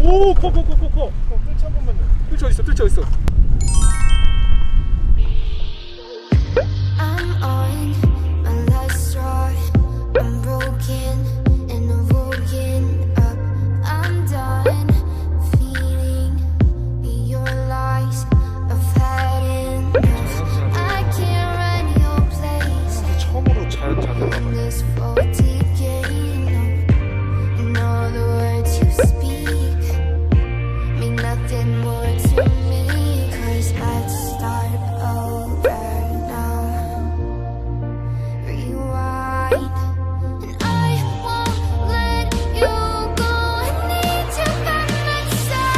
오, 커. 뜰채 한 번만요. 뜰채 어딨어, 뜰채 어딨어. I'm on my last straw. I'm broken and I'm woken up. I'm done feeding your lies. I've had enough. I can't run your place. 처음으로 자연좌대 In this faulty game, and all the words you speak mean nothing more to me. 'Cause I'd start over now. Rewind, and I won't let you go. I need you by my side.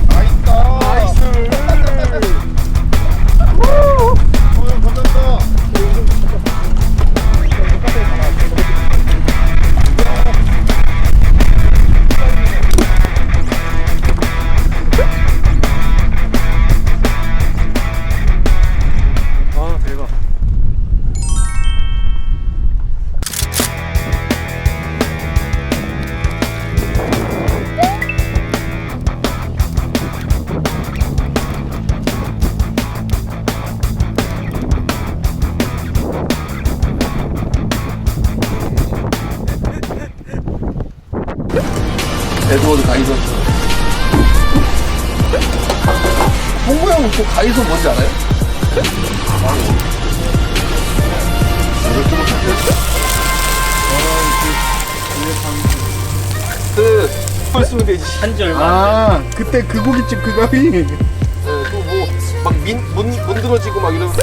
왔다. 에드워드 가이더. 홍보 형은 또 가이더 뭔지 알아요? 그 쓰면 되지. 한지 얼마 아, 그때 그 고깃집 그 가위. 그뭐막 문드러지고 막 이러면